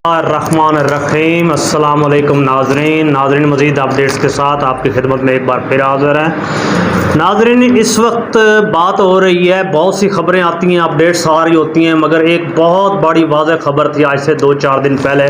الرحمن الرحیم السلام علیکم ناظرین مزید اپڈیٹس کے ساتھ آپ کی خدمت میں ایک بار پھر حاضر ہیں ناظرین۔ اس وقت بات ہو رہی ہے، بہت سی خبریں آتی ہیں، اپڈیٹس آ رہی ہوتی ہیں، مگر ایک بہت بڑی واضح خبر تھی آج سے 2-4 دن پہلے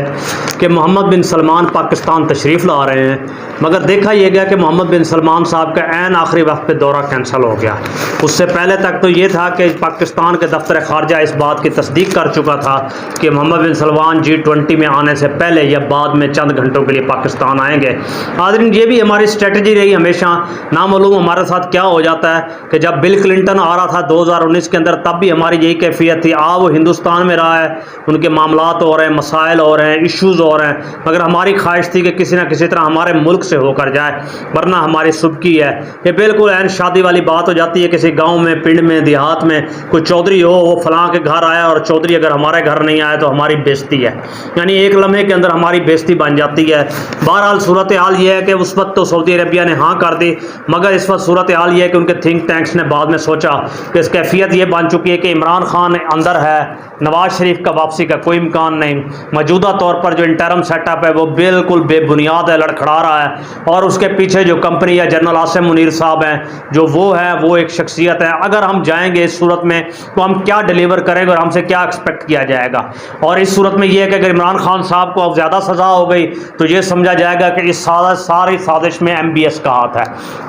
کہ محمد بن سلمان پاکستان تشریف لا رہے ہیں، مگر دیکھا یہ گیا کہ محمد بن سلمان صاحب کا عین آخری وقت پہ دورہ کینسل ہو گیا۔ اس سے پہلے تک تو یہ تھا کہ پاکستان کے دفتر خارجہ اس بات کی تصدیق کر چکا تھا کہ محمد بن سلمان G20 میں آنے سے پہلے یا بعد میں چند گھنٹوں کے لیے پاکستان آئیں گے۔ ناظرین، یہ بھی ہماری اسٹریٹجی رہی ہمیشہ، نامعلوم ہمارے ساتھ کیا ہو جاتا ہے کہ جب بل کلنٹن آ رہا تھا 2019 کے اندر، تب بھی ہماری یہی کیفیت تھی۔ وہ ہندوستان میں رہا ہے، ان کے معاملات ہو رہے ہیں، مسائل ہو رہے ہیں، ایشوز ہو رہے ہیں، مگر ہماری خواہش تھی کہ کسی نہ کسی طرح ہمارے ملک سے ہو کر جائے، ورنہ ہماری سبکی ہے۔ یہ بالکل عین شادی والی بات ہو جاتی ہے، کسی گاؤں میں، پنڈ میں، دیہات میں کوئی چودھری ہو، وہ فلاں کے گھر آیا اور چودھری اگر ہمارے گھر نہیں آئے تو ہماری بےزتی ہے، یعنی ایک لمحے کے اندر ہماری بےزتی بن جاتی ہے۔ بہرحال صورتحال یہ ہے کہ اس وقت تو سعودی عربیہ نے ہاں کر دی، مگر اس وقت صورتحال یہ ہے کہ ان کے تھنک ٹینکس نے بعد میں سوچا کہ اس کیفیت یہ بن چکی ہے کہ عمران خان اندر ہے، نواز شریف کا واپسی کا کوئی امکان نہیں، موجودہ طور پر جو انٹرم سیٹ اپ ہے وہ بالکل بے بنیاد ہے، لڑکھڑا رہا ہے، اور اس کے پیچھے جو کمپنی یا جنرل عاصم منیر صاحب ہیں جو وہ ہے، وہ ایک شخصیت ہے۔ اگر ہم جائیں گے اس صورت میں تو ہم کیا ڈیلیور کریں گے اور ہم سے کیا ایکسپیکٹ کیا جائے گا؟ اور اس صورت میں یہ ہے کہ اگر عمران خان صاحب کو اب زیادہ سزا ہو گئی تو یہ سمجھا جائے گا کہ اس ساری سازش میں MBS کا ہاتھ ہے،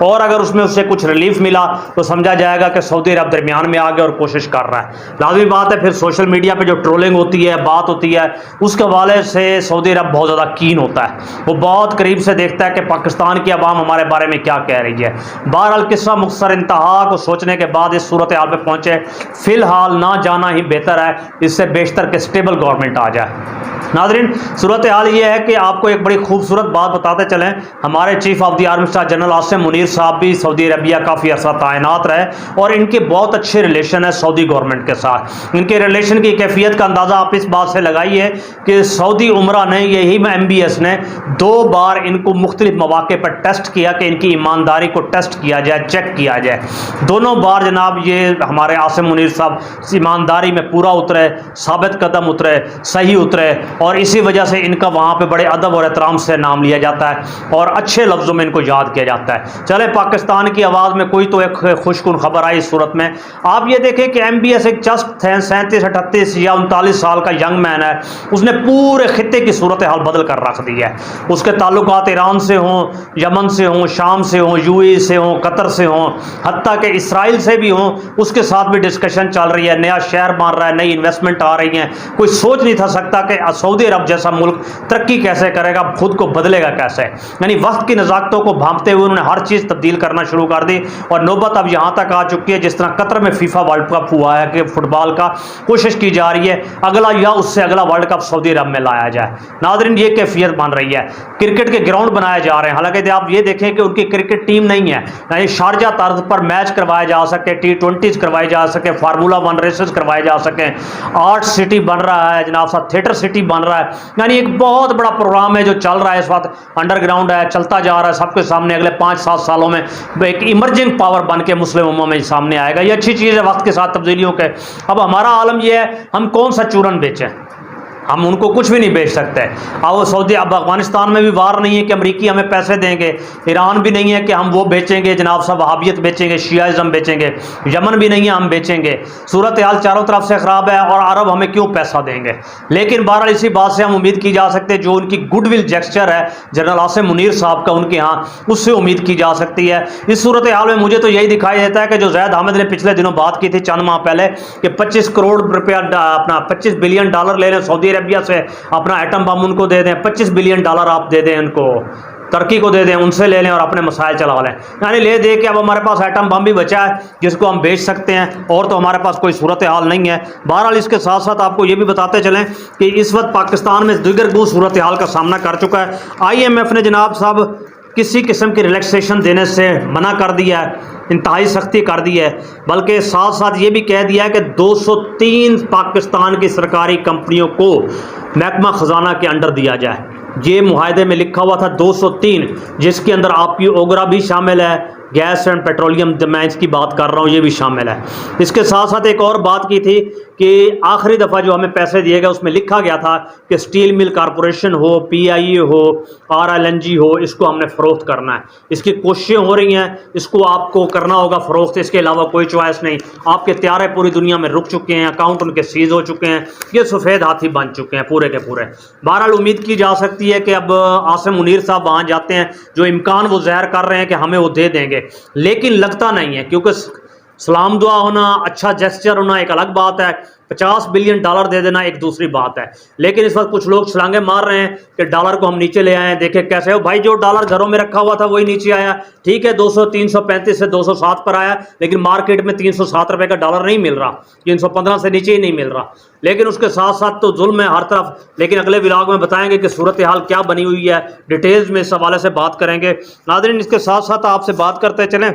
اور اگر اس میں اسے کچھ ریلیف ملا تو سمجھا جائے گا کہ سعودی عرب درمیان میں آ گیا اور کوشش کر رہا ہے۔ لازمی بات ہے پھر سوشل میڈیا پہ جو ٹرولنگ ہوتی ہے، بات ہوتی ہے، اس کے حوالے سے سعودی عرب بہت زیادہ کین ہوتا ہے، وہ بہت قریب سے دیکھتا ہے کہ پاکستان کی عوام ہمارے بارے میں کیا کہہ رہی ہے۔ بہرحال قصہ مختصر انتہا کو سوچنے کے بعد اس صورتحال پہ پہنچے، فی الحال نہ جانا ہی بہتر ہے، اس سے بیشتر کہ اسٹیبل گورنمنٹ آ جائے۔ ناظرین، صورتحال یہ ہے کہ آپ کو ایک بڑی خوبصورت بات بتاتے چلیں، ہمارے chief of the army staff general Asim Munir صاحب بھی سعودی عربیہ کافی عرصہ تعینات رہے، اور ان کے بہت اچھے ریلیشن ہے سعودی گورنمنٹ کے ساتھ۔ ان کے ریلیشن کی کیفیت کا اندازہ آپ اس بات سے لگائیے کہ سعودی عمرہ نے، یہی MBS نے 2 بار ان کو مختلف مواقع پر ٹیسٹ کیا کہ ان کی ایمانداری کو ٹیسٹ کیا جائے، چیک کیا جائے۔ دونوں بار جناب یہ ہمارے عاصم منیر صاحب ایمانداری میں پورا اترے، ثابت قدم اترے، صحیح اترے، اور اسی وجہ سے ان کا وہاں پہ بڑے ادب اور احترام سے نام لیا جاتا ہے اور اچھے لفظوں میں ان کو یاد کیا جاتا ہے۔ چلے پاکستان کی آواز میں کوئی تو ایک خوش کن خبر آئی اس صورت میں۔ آپ یہ دیکھیں کہ MBS ایک جسٹ 37 38 یا 39 سال کا ینگ مین ہے، اس نے پورے خطے کی صورتحال بدل کر رکھ دی ہے۔ اس کے تعلقات ایران سے ہوں، یمن سے ہوں، شام سے ہوں، UAE سے ہوں، قطر سے ہوں، حتیٰ کہ اسرائیل سے بھی ہوں، اس کے ساتھ بھی ڈسکشن چل رہی ہے، نیا شہر بن رہا ہے، نئی انویسٹمنٹ آ رہی ہیں۔ کوئی سوچ نہیں تھا سکتا کہ سعودی عرب جیسا ملک ترقی کیسے کرے گا، خود کو بدلے گا کیسے، یعنی وقت کی نزاکتوں کو بھانپتے ہوئے انہوں نے ہر چیز تبدیل کرنا شروع کر دی، اور نوبت اب یہاں تک آ چکی ہے جس طرح قطر میں FIFA ورلڈ کپ ہوا ہے کہ فٹ بال کا کوشش کی جا رہی ہے اگلا یا اس سے اگلا ورلڈ کپ سعودی عرب میں لایا جائے۔ ناظرین، یہ کیفیت بن رہی ہے، کرکٹ کے گراؤنڈ بنائے جا رہے ہیں، حالانکہ آپ یہ دیکھیں کہ ان کی کرکٹ ٹیم نہیں ہے، یعنی شارجہ طرز پر میچ کروائے جا سکے، T20 کروائے جا سکے، فارمولا 1 ریسز کروائے جا سکیں، آرٹ سٹی بن رہا ہے جناب صاحب، تھیٹر سٹی بن رہا ہے، یعنی ایک بہت بڑا پروگرام ہے جو چل رہا ہے اس وقت، انڈر گراؤنڈ ہے، چلتا جا رہا ہے، سب کے سامنے اگلے 5-7 سالوں میں ایک ایمرجنگ پاور بن کے مسلم امہ میں سامنے آئے گا۔ یہ اچھی چیز ہے وقت کے ساتھ تبدیلیوں کے۔ اب ہمارا عالم یہ ہے، ہم کون سا چورن بیچیں؟ ہم ان کو کچھ بھی نہیں بیچ سکتے۔ اب سعودی اب افغانستان میں بھی وار نہیں ہے کہ امریکی ہمیں پیسے دیں گے، ایران بھی نہیں ہے کہ ہم وہ بیچیں گے جناب صاحب، وہابیت بیچیں گے، شیعہ بیچیں گے، یمن بھی نہیں ہے ہم بیچیں گے۔ صورتحال چاروں طرف سے خراب ہے، اور عرب ہمیں کیوں پیسہ دیں گے؟ لیکن بہرحال اسی بات سے ہم امید کی جا سکتے جو ان کی گڈ ول جیکسچر ہے جنرل عاصم منیر صاحب کا ان کے ہاں، اس سے امید کی جا سکتی ہے۔ اس صورتحال میں مجھے تو یہی دکھائی دیتا ہے کہ جو زید حامد نے پچھلے دنوں بات کی تھی چند ماہ پہلے کہ 25 کروڑ روپیہ اپنا $25 بلین لے لیں سعودی عربیہ سے، اپنا ایٹم بم ان کو دے دیں، $25 بلین آپ دے دیں ان کو، ترکی کو دے دیں، ان سے لے لیں اور اپنے مسائل چلا لیں، یعنی لے دے کے اب ہمارے پاس ایٹم بم بھی بچا ہے جس کو ہم بیچ سکتے ہیں، اور تو ہمارے پاس کوئی صورتحال نہیں ہے۔ بہرحال اس کے ساتھ ساتھ آپ کو یہ بھی بتاتے چلیں کہ اس وقت پاکستان میں دیگر گو صورتحال کا سامنا کر چکا ہے۔ IMF نے جناب صاحب کسی قسم کی ریلیکسیشن دینے سے منع کر دیا ہے، انتہائی سختی کر دی ہے، بلکہ ساتھ ساتھ یہ بھی کہہ دیا ہے کہ 203 پاکستان کی سرکاری کمپنیوں کو محکمہ خزانہ کے انڈر دیا جائے۔ یہ معاہدے میں لکھا ہوا تھا 203، جس کے اندر آپ کی اوگرا بھی شامل ہے، گیس اینڈ پیٹرولیم میں اس کی بات کر رہا ہوں، یہ بھی شامل ہے۔ اس کے ساتھ ساتھ ایک اور بات کی تھی کہ آخری دفعہ جو ہمیں پیسے دیے گئے اس میں لکھا گیا تھا کہ اسٹیل مل کارپوریشن ہو، PIA ہو، RLNG ہو، اس کو ہم نے فروخت کرنا ہے۔ اس کی کوششیں ہو رہی ہیں، اس کو آپ کو کرنا ہوگا فروخت، اس کے علاوہ کوئی چوائس نہیں۔ آپ کے طیارے پوری دنیا میں رک چکے ہیں، اکاؤنٹ ان کے سیز ہو چکے ہیں، یہ سفید ہاتھی بن چکے ہیں پورے کے پورے۔ بہرحال امید کی جا سکتی ہے کہ اب عاصم منیر صاحب وہاں جاتے ہیں، جو امکان وہ ظاہر کر رہے ہیں کہ ہمیں وہ دے دیں گے، لیکن لگتا نہیں ہے، کیونکہ سلام دعا ہونا، اچھا جیسچر ہونا ایک الگ بات ہے، $50 بلین دے دینا ایک دوسری بات ہے۔ لیکن اس وقت کچھ لوگ چھلانگے مار رہے ہیں کہ ڈالر کو ہم نیچے لے آئے ہیں، دیکھیں کیسے ہو بھائی، جو ڈالر گھروں میں رکھا ہوا تھا وہی نیچے آیا، ٹھیک ہے 335 سے 207 پر آیا، لیکن مارکیٹ میں 307 روپے کا ڈالر نہیں مل رہا، 315 سے نیچے ہی نہیں مل رہا۔ لیکن اس کے ساتھ ساتھ تو ظلم ہے ہر طرف۔ لیکن اگلے ولاگ میں بتائیں گے کہ صورتحال کیا بنی ہوئی ہے، ڈیٹیلز میں اس حوالے سے بات کریں گے۔ ناظرین اس کے ساتھ ساتھ آپ سے بات کرتے چلیں،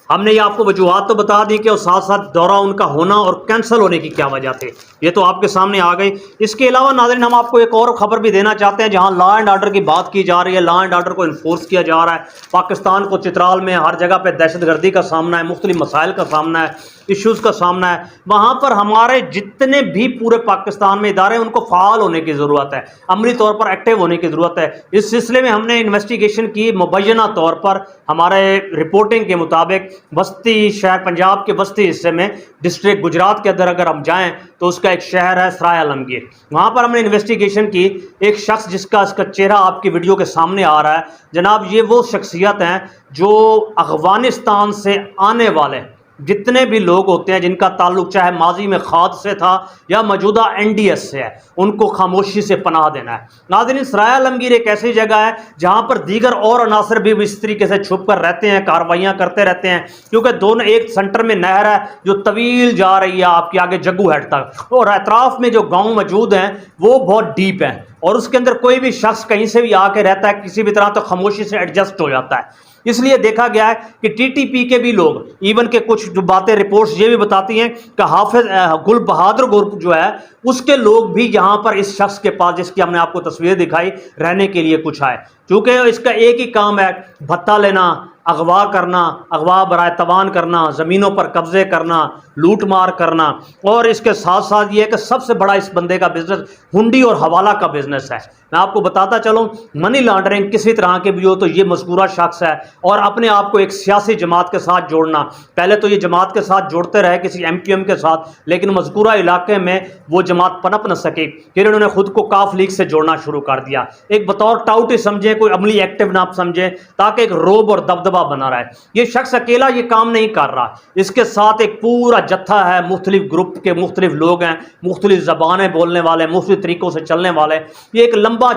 ہم نے یہ آپ کو وجوہات تو بتا دی کہ اور ساتھ ساتھ دورہ ان کا ہونا اور کینسل ہونے کی کیا وجہ تھی، یہ تو آپ کے سامنے آ گئی۔ اس کے علاوہ ناظرین ہم آپ کو ایک اور خبر بھی دینا چاہتے ہیں، جہاں لا اینڈ آرڈر کی بات کی جا رہی ہے، لا اینڈ آرڈر کو انفورس کیا جا رہا ہے۔ پاکستان کو چترال میں ہر جگہ پہ دہشت گردی کا سامنا ہے، مختلف مسائل کا سامنا ہے، ایشوز کا سامنا ہے۔ وہاں پر ہمارے جتنے بھی پورے پاکستان میں ادارے ہیں ان کو فعال ہونے کی ضرورت ہے، عملی طور پر ایکٹیو ہونے کی ضرورت ہے۔ اس سلسلے میں ہم نے انویسٹیگیشن کی، مبینہ طور پر ہمارے رپورٹنگ کے مطابق وسطی شہر پنجاب کے وسطی حصے میں ڈسٹرکٹ گجرات کے اندر اگر ہم جائیں تو اس کا ایک شہر ہے سرائے عالمگیر، وہاں پر ہم نے انویسٹیگیشن کی۔ ایک شخص جس کا اس کا چہرہ آپ کی ویڈیو کے سامنے آ رہا ہے، جناب یہ وہ شخصیت ہیں جو افغانستان سے آنے والے جتنے بھی لوگ ہوتے ہیں جن کا تعلق چاہے ماضی میں خاد سے تھا یا موجودہ NDS سے ہے، ان کو خاموشی سے پناہ دینا ہے۔ ناظرین سرائے عالمگیر ایک ایسی جگہ ہے جہاں پر دیگر اور عناصر بھی اس طریقے سے چھپ کر رہتے ہیں، کارروائیاں کرتے رہتے ہیں، کیونکہ دونوں ایک سنٹر میں نہر ہے جو طویل جا رہی ہے آپ کے آگے جگو ہیڈ تک، اور اطراف میں جو گاؤں موجود ہیں وہ بہت ڈیپ ہیں، اور اس کے اندر کوئی بھی شخص کہیں سے بھی آ کے رہتا ہے کسی بھی طرح تو خاموشی سے ایڈجسٹ ہو جاتا ہے۔ اس لیے دیکھا گیا ہے کہ TTP کے بھی لوگ ایون کہ کچھ جو باتیں رپورٹس یہ بھی بتاتی ہیں کہ حافظ گل بہادر گروپ جو ہے اس کے لوگ بھی یہاں پر اس شخص کے پاس، جس کی ہم نے آپ کو تصویر دکھائی، رہنے کے لیے کچھ آئے، چونکہ اس کا ایک ہی کام ہے بھتہ لینا، اغوا کرنا، اغوا برائے توان کرنا، زمینوں پر قبضے کرنا، لوٹ مار کرنا، اور اس کے ساتھ ساتھ یہ ہے کہ سب سے بڑا اس بندے کا بزنس ہنڈی اور حوالہ کا بزنس ہے۔ میں آپ کو بتاتا چلوں، منی لانڈرنگ کسی طرح کے بھی ہو تو یہ مذکورہ شخص ہے، اور اپنے آپ کو ایک سیاسی جماعت کے ساتھ جوڑنا، پہلے تو یہ جماعت کے ساتھ جوڑتے رہے کسی MQM کے ساتھ، لیکن مذکورہ علاقے میں وہ جماعت پنپ نہ سکی، پھر انہوں نے خود کو کاف لیگ سے جوڑنا شروع کر دیا، ایک بطور ٹاؤٹ ہی سمجھیں، کوئی عملی ایکٹیو نہ سمجھیں، تاکہ ایک روب اور دبدبہ بنا رہے۔ یہ شخص اکیلا یہ کام نہیں کر رہا، اس کے ساتھ ایک پورا جتھا ہے، مختلف گروپ کے مختلف لوگ ہیں، مختلف زبانیں بولنے والے، مختلف طریقوں سے چلنے والے، یہ ایک لمبا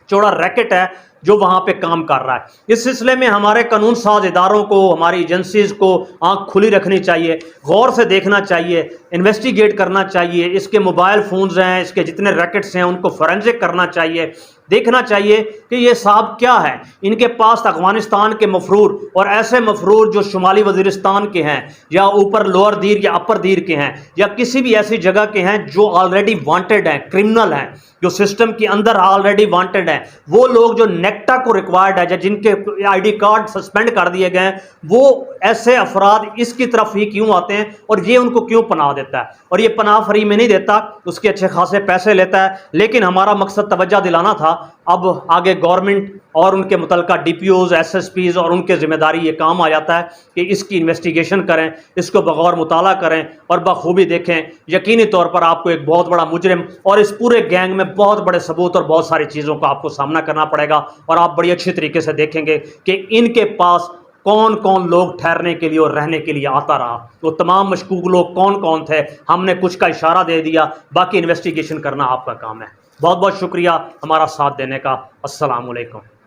چوڑا ریکٹ ہے جو وہاں پہ کام کر رہا ہے۔ اس سلسلے میں ہمارے قانون ساز اداروں کو، ہماری ایجنسیز کو آنکھ کھلی رکھنی چاہیے، غور سے دیکھنا چاہیے، انویسٹیگیٹ کرنا چاہیے، اس کے موبائل فونز ہیں، اس کے جتنے ریکٹس ہیں ان کو فورینزک کرنا چاہیے، دیکھنا چاہیے کہ یہ صاحب کیا ہے، ان کے پاس افغانستان کے مفرور اور ایسے مفرور جو شمالی وزیرستان کے ہیں یا اوپر لوور دیر یا اپر دیر کے ہیں یا کسی بھی ایسی جگہ کے ہیں جو آلریڈی وانٹڈ ہیں، کرمنل ہیں، جو سسٹم کے اندر آلریڈی وانٹڈ ہیں، وہ لوگ جو نیکٹا کو ریکوائرڈ ہے یا جن کے ID کارڈ سسپینڈ کر دیے گئے ہیں، وہ ایسے افراد اس کی طرف ہی کیوں آتے ہیں اور یہ ان کو کیوں پناہ دیتا ہے، اور یہ پناہ فری میں نہیں دیتا، اس کے اچھے خاصے پیسے لیتا ہے۔ لیکن ہمارا مقصد توجہ دلانا تھا، اب آگے گورنمنٹ اور ان کے متعلقہ DPOs SSPs اور ان کے ذمہ داری یہ کام آ جاتا ہے کہ اس کی انویسٹیگیشن کریں، اس کو بغور مطالعہ کریں اور بخوبی دیکھیں۔ یقینی طور پر آپ کو ایک بہت بڑا مجرم اور اس پورے گینگ میں بہت بڑے ثبوت اور بہت ساری چیزوں کا آپ کو سامنا کرنا پڑے گا، اور آپ بڑی اچھی طریقے سے دیکھیں گے کہ ان کے پاس کون کون لوگ ٹھہرنے کے لیے اور رہنے کے لیے آتا رہا، وہ تمام مشکوک لوگ کون کون تھے، ہم نے کچھ کا اشارہ دے دیا، باقی انویسٹیگیشن کرنا آپ کا کام ہے۔ بہت بہت شکریہ ہمارا ساتھ دینے کا۔ السلام علیکم۔